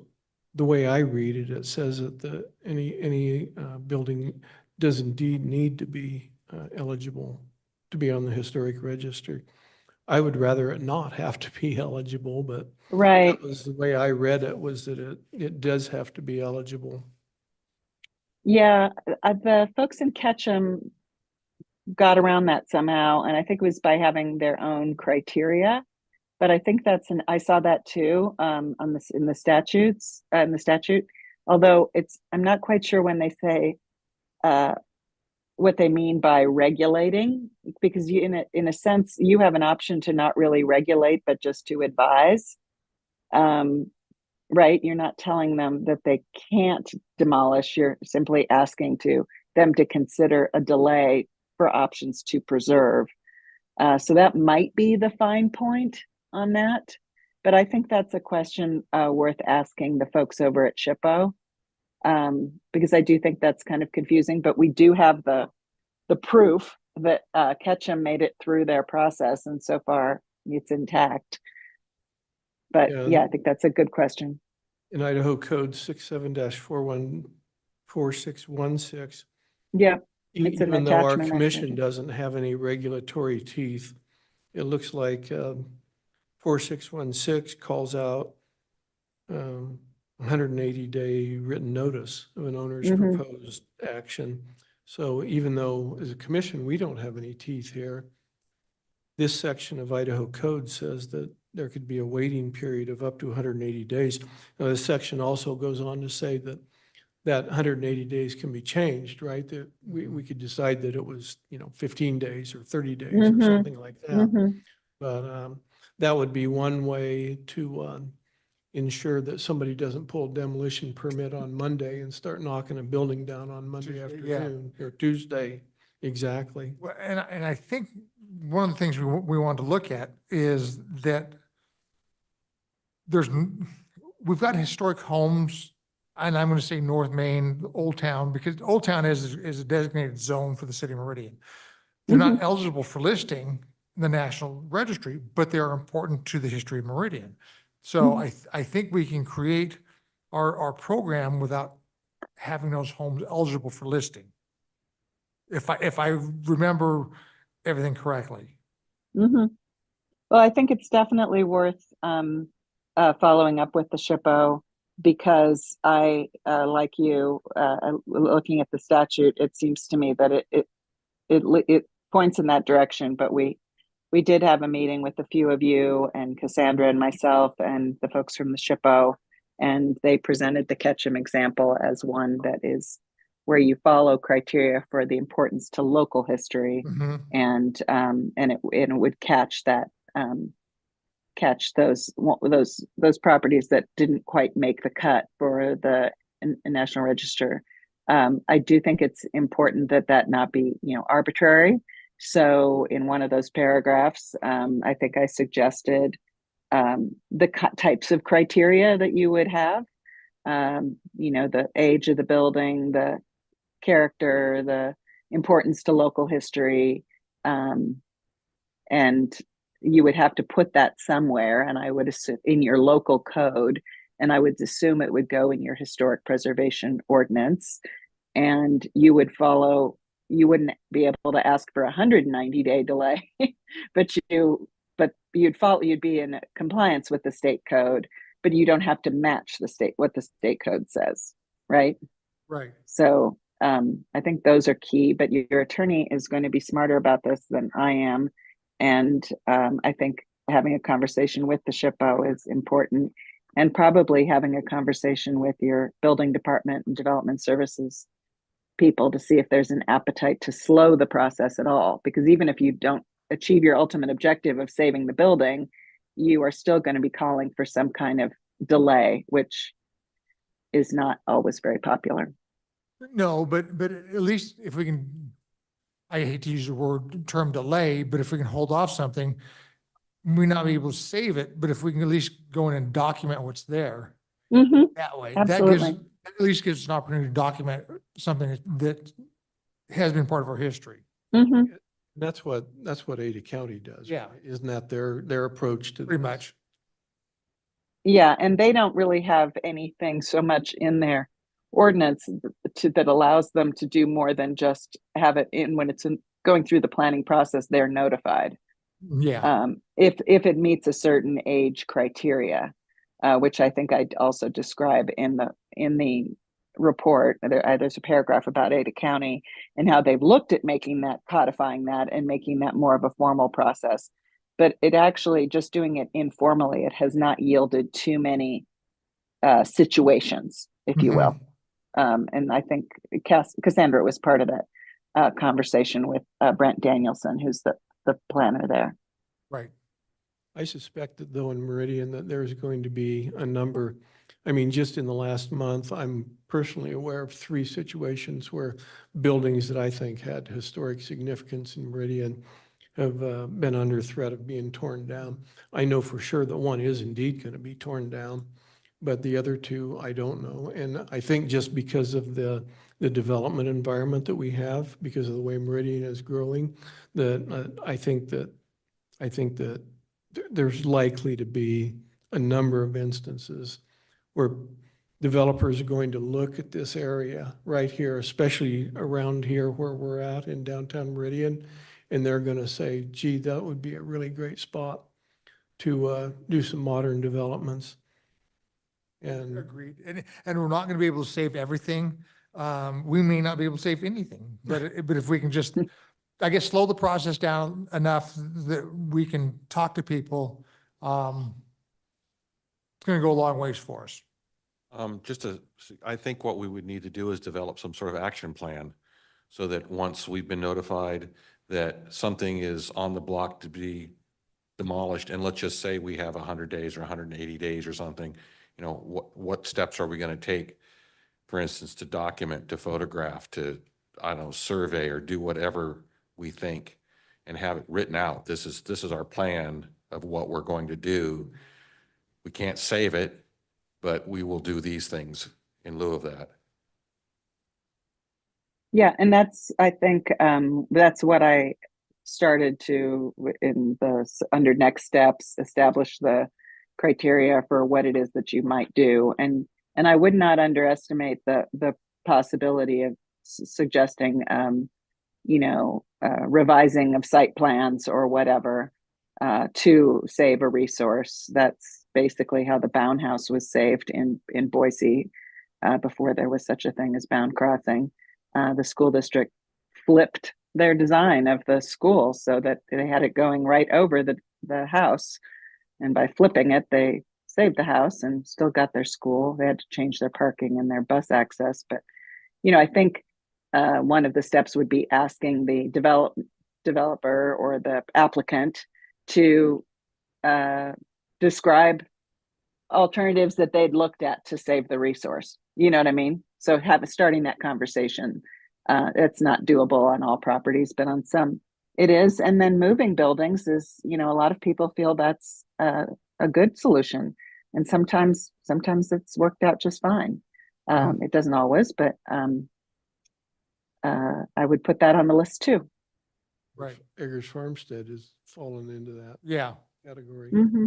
the way I read it, it says that any building does indeed need to be eligible to be on the historic register. I would rather it not have to be eligible, but right. That was the way I read it, was that it does have to be eligible. Yeah, the folks in Ketchum got around that somehow, and I think it was by having their own criteria. But I think I saw that too in the statutes, in the statute. Although I'm not quite sure when they say what they mean by regulating, because in a sense, you have an option to not really regulate, but just to advise. Right? You're not telling them that they can't demolish. You're simply asking them to consider a delay for options to preserve. So that might be the fine point on that. But I think that's a question worth asking the folks over at SHPO, because I do think that's kind of confusing. But we do have the proof that Ketchum made it through their process, and so far it's intact. But yeah, I think that's a good question. In Idaho Code 67-41.4 4616. Yeah, it's an Even though our attachment, I commission think. doesn't have any regulatory teeth, it looks like 4616 calls out 180-day written notice of an owner's Mhm. proposed action. So even though as a commission, we don't have any teeth here, this section of Idaho code says that there could be a waiting period of up to 180 days. Now, this section also goes on to say that 180 days can be changed, right? That we could decide that it was, 15 days or 30 days or Mhm. something like that. Mhm. But that would be one way to ensure that somebody doesn't pull a demolition permit on Monday and start knocking a building down on Monday Tuesday, yeah. afternoon or Tuesday. Exactly. Well, and I think one of the things we want to look at is that we've got historic homes, and I'm going to say North Main, Old Town, because Old Town is a designated zone for the city of Meridian. They're not eligible for listing in the National Registry, but they're important to the history of Meridian. So I think we can create our program without having those homes eligible for listing. If I remember everything correctly. Mhm. Well, I think it's definitely worth following up with the SHPO because like you, looking at the statute, it seems to me that it points in that direction. But we did have a meeting with a few of you and Cassandra and myself and the folks from the SHPO, and they presented the Ketchum example as one that is where you follow criteria for the importance to local history, Mhm. and it would catch those properties that didn't quite make the cut for the National Register. I do think it's important that not be arbitrary. So in one of those paragraphs, I think I suggested the types of criteria that you would have. The age of the building, the character, the importance to local history, and you would have to put that somewhere, and I would assume in your local code, and I would assume it would go in your historic preservation ordinance, and you wouldn't be able to ask for a 190-day delay, but you'd be in compliance with the state code, but you don't have to match what the state code says, right? Right. So I think those are key, but your attorney is going to be smarter about this than I am. And I think having a conversation with the SHPO is important, and probably having a conversation with your building department and development services people to see if there's an appetite to slow the process at all. Because even if you don't achieve your ultimate objective of saving the building, you are still going to be calling for some kind of delay, which is not always very popular. No, but at least if we can, I hate to use the term delay, but if we can hold off something, we may not be able to save it, but if we can at least go in and document what's there that way, Absolutely. at least gives us an opportunity to document something that has been part of our history. That's what Ada County does. Yeah. Right? Isn't that their approach to Pretty this? much. Yeah, and they don't really have anything so much in their ordinance that allows them to do more than just have it in when it's going through the planning process, they're notified. Yeah. If it meets a certain age criteria, which I think I also describe in the report. There's a paragraph about Ada County and how they've looked at codifying that and making that more of a formal process. But it actually, just doing it informally, it has not yielded too many situations, if you will. And I think Cassandra was part of that conversation with Brent Danielson, who's the planner there. Right. I suspect that though in Meridian that there's going to be a number, I mean, just in the last month, I'm personally aware of 3 situations where buildings that I think had historic significance in Meridian have been under threat of being torn down. I know for sure that one is indeed going to be torn down, but the other 2, I don't know. And I think just because of the development environment that we have, because of the way Meridian is growing, that I think that there's likely to be a number of instances where developers are going to look at this area right here, especially around here where we're at in downtown Meridian. And they're going to say, gee, that would be a really great spot to do some modern developments. And Agreed. And we're not going to be able to save everything. We may not be able to save anything, but if we can just, I guess, slow the process down enough that we can talk to people, it's going to go a long ways for us. I think what we would need to do is develop some sort of action plan so that once we've been notified that something is on the block to be demolished, and let's just say we have 100 days or 180 days or something, you know, what steps are we going to take, for instance, to document, to photograph, to, I don't know, survey or do whatever we think and have it written out. This is our plan of what we're going to do. We can't save it, but we will do these things in lieu of that. Yeah, and that's, I think, that's what I started to, under next steps, establish the criteria for what it is that you might do. And I would not underestimate the possibility of suggesting, revising of site plans or whatever, to save a resource. That's basically how the Bound House was saved in Boise, before there was such a thing as Bound Crossing. The school district flipped their design of the school so that they had it going right over the house. And by flipping it, they saved the house and still got their school. They had to change their parking and their bus access. But, I think one of the steps would be asking the developer or the applicant to describe alternatives that they'd looked at to save the resource. You know what I mean? So starting that conversation, it's not doable on all properties, but on some it is. And then moving buildings is, a lot of people feel that's a good solution. And sometimes it's worked out just fine. It doesn't always, but I would put that on the list too. Right. Eggers Farmstead has fallen into that Yeah. category. Mm-hmm.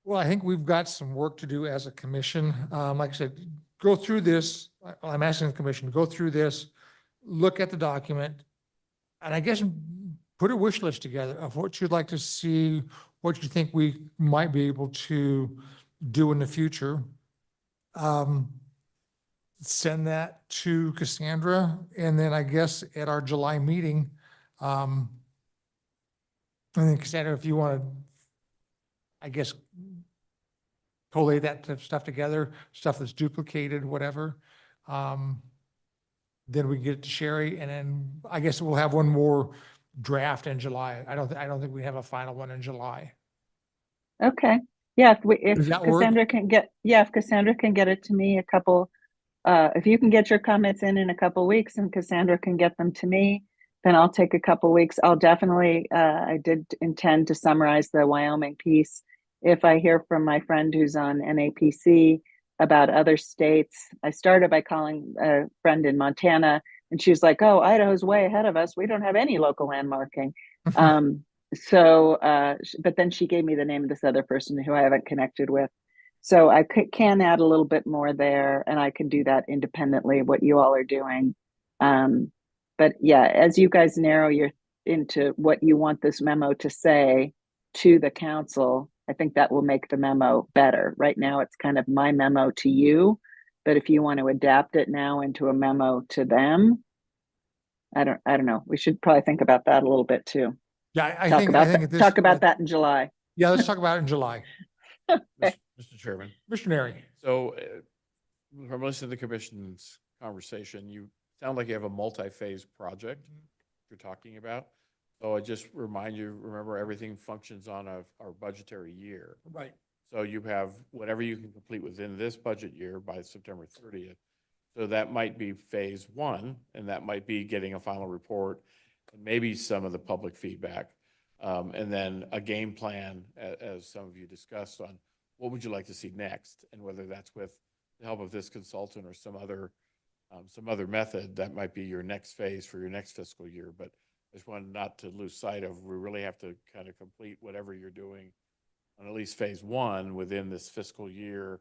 Well, I think we've got some work to do as a commission. Like I said, go through this. I'm asking the commission to go through this, look at the document, and I guess put a wish list together of what you'd like to see, what you think we might be able to do in the future. Send that to Cassandra, and then I guess at our July meeting, and then Cassandra, if you want to, I guess, collate that stuff together, stuff that's duplicated, whatever. Then we get it to Sherry, and then I guess we'll have one more draft in July. I don't think we have a final one in July. Okay. Yeah. If Does that work? Cassandra can get, if Cassandra can get it to me if you can get your comments in a couple weeks and Cassandra can get them to me, then I'll take a couple weeks. I'll definitely, I did intend to summarize the Wyoming piece. If I hear from my friend who's on NAPC about other states, I started by calling a friend in Montana, and she was like, "Oh, Idaho's way ahead of us. We don't have any local landmarking." But then she gave me the name of this other person who I haven't connected with. So I can add a little bit more there, and I can do that independently of what you all are doing. But yeah, as you guys narrow into what you want this memo to say to the council, I think that will make the memo better. Right now, it's kind of my memo to you, but if you want to adapt it now into a memo to them, I don't know. We should probably think about that a little bit too. Yeah, I Talk think about that in July. Yeah, let's talk about it in July. Mr. Chairman. Missionary. So from listening to the commission's conversation, you sound like you have a multi-phase project you're talking about. So I just remember everything functions on our budgetary year. Right. So you have whatever you can complete within this budget year by September 30th. So that might be phase one, and that might be getting a final report and maybe some of the public feedback. And then a game plan, as some of you discussed, on what would you like to see next, and whether that's with the help of this consultant or some other method, that might be your next phase for your next fiscal year. But I just wanted not to lose sight of, we really have to kind of complete whatever you're doing on at least phase one within this fiscal year,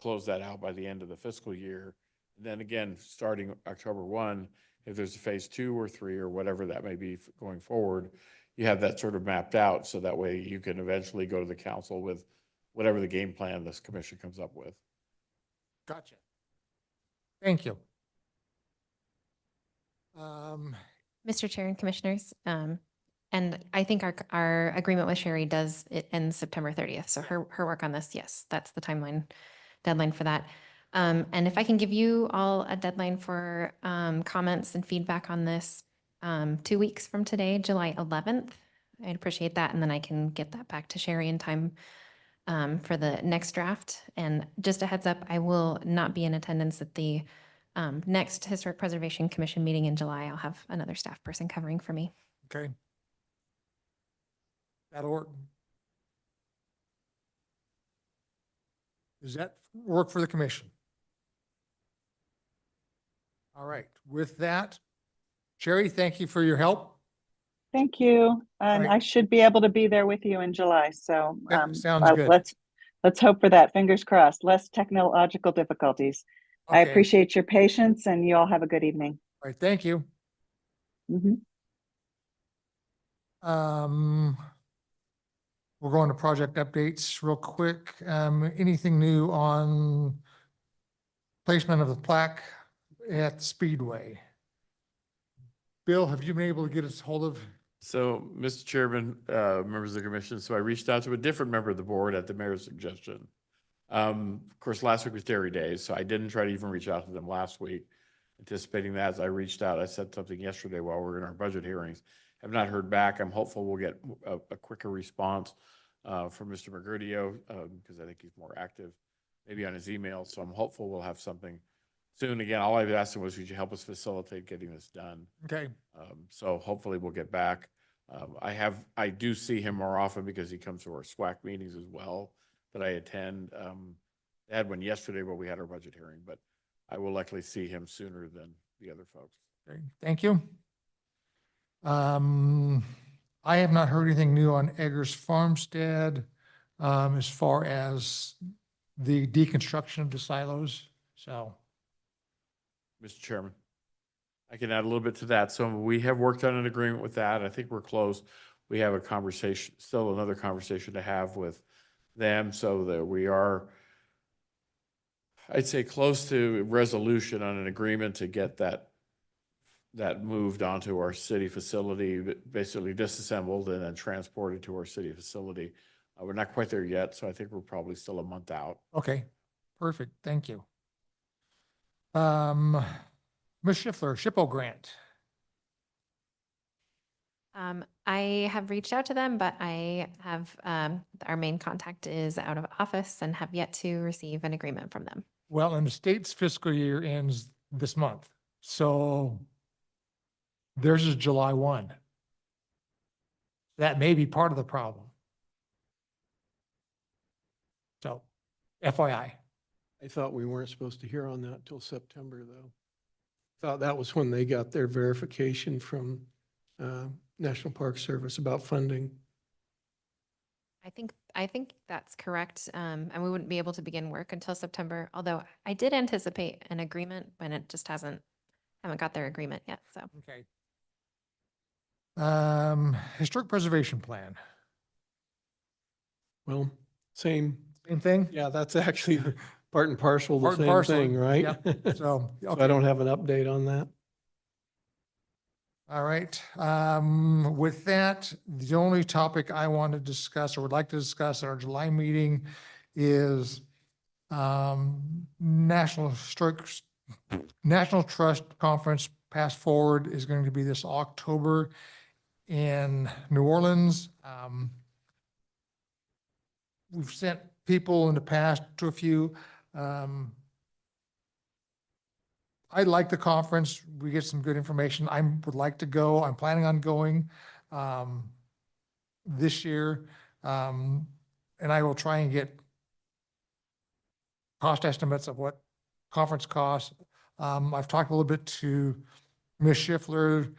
close that out by the end of the fiscal year. And then again, starting October 1, if there's a phase 2 or 3 or whatever that may be going forward, you have that sort of mapped out so that way you can eventually go to the council with whatever the game plan this commission comes up with. Gotcha. Thank you. Mr. Chair and Commissioners, and I think our agreement with Sherry does, it ends September 30th. So her work on this, yes, that's the deadline for that. And if I can give you all a deadline for comments and feedback on this 2 weeks from today, July 11th, I'd appreciate that. And then I can get that back to Sherry in time for the next draft. And just a heads up, I will not be in attendance at the next Historic Preservation Commission meeting in July. I'll have another staff person covering for me. Okay. That'll work. Does that work for the commission? All right. With that, Sherry, thank you for your help. Thank you. And right. I should be able to be there with you in July. So That sounds good. let's hope for that. Fingers crossed. Less technological difficulties. I Okay. appreciate your patience and you all have a good evening. All right. Thank you. Mhm. We're going to project updates real quick. Anything new on placement of the plaque at Speedway? Bill, have you been able to get us hold of? So, Mr. Chairman, members of the commission, so I reached out to a different member of the board at the mayor's suggestion. Of course, last week was Dairy Days, so I didn't try to even reach out to them last week. Anticipating that, as I reached out, I said something yesterday while we were in our budget hearings. Have not heard back. I'm hopeful we'll get a quicker response from Mr. Meridian because I think he's more active maybe on his email. So I'm hopeful we'll have something soon. Again, all I've asked him was, would you help us facilitate getting this done? Okay. So hopefully we'll get back. I do see him more often because he comes to our SWAC meetings as well that I attend. I had one yesterday where we had our budget hearing, but I will likely see him sooner than the other folks. Okay. Thank you. I have not heard anything new on Eggers Farmstead as far as the deconstruction of the silos. So, Mr. Chairman, I can add a little bit to that. So we have worked on an agreement with that. I think we're close. We have a conversation, still another conversation to have with them so that we are, I'd say, close to resolution on an agreement to get that moved onto our city facility, basically disassembled and then transported to our city facility. We're not quite there yet, so I think we're probably still a month out. okay, perfect. Thank you. Ms. Schiffler, SHPO grant. I have reached out to them, but I have, our main contact is out of office and have yet to receive an agreement from them. Well, and the state's fiscal year ends this month. So theirs is July 1. That may be part of the problem. So FYI. I thought we weren't supposed to hear on that till September, though. Thought that was when they got their verification from National Park Service about funding. I think that's correct. And we wouldn't be able to begin work until September, although I did anticipate an agreement, but it just haven't got their agreement yet. So. Okay. Historic preservation plan. Well, same thing? Yeah, that's actually part and parcel the Part and same parcel, thing, right? yep. So, So okay. I don't have an update on that. All right. With that, the only topic I want to discuss or would like to discuss at our July meeting is National Trust Conference Pass Forward is going to be this October in New Orleans. We've sent people in the past to a few. I like the conference. We get some good information. I would like to go. I'm planning on going this year. And I will try and get cost estimates of what conference costs. I've talked a little bit to Ms. Schiffler.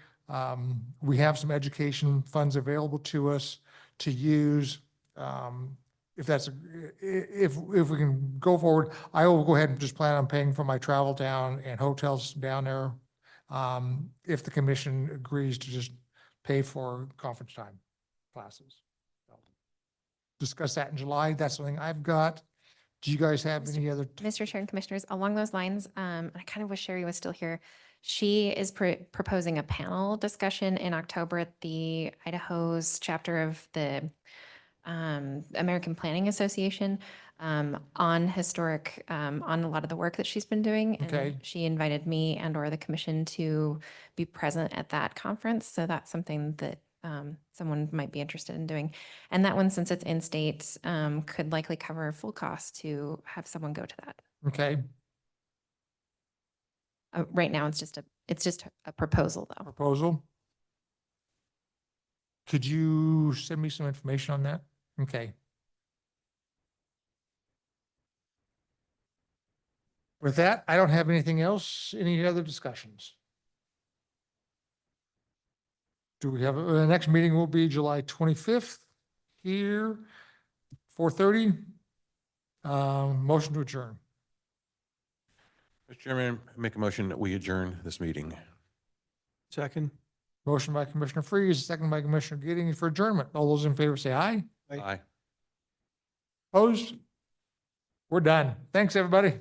We have some education funds available to us to use. if that's, if we can go forward, I will go ahead and just plan on paying for my travel down and hotels down there. If the commission agrees to just pay for conference time classes. Discuss that in July. That's something I've got. Do you guys have any other? Mr. Chair and Commissioners, along those lines, and I kind of wish Sherry was still here. She is proposing a panel discussion in October at the Idaho's chapter of the American Planning Association on historic, on a lot of the work that she's been doing. And Okay. she invited me and or the commission to be present at that conference. So that's something that someone might be interested in doing. And that one, since it's in state, could likely cover full cost to have someone go to that. Okay, Right now, it's just a proposal though. proposal. Could you send me some information on that? Okay. With that, I don't have anything else. Any other discussions? Do we have, the next meeting will be July 25th here, 4:30. Motion to adjourn. Mr. Chairman, I make a motion that we adjourn this meeting. Second? Motion by Commissioner Freeze, second by Commissioner Giddings for adjournment. All those in favor say aye. Aye. Aye. Opposed? We're done. Thanks, everybody.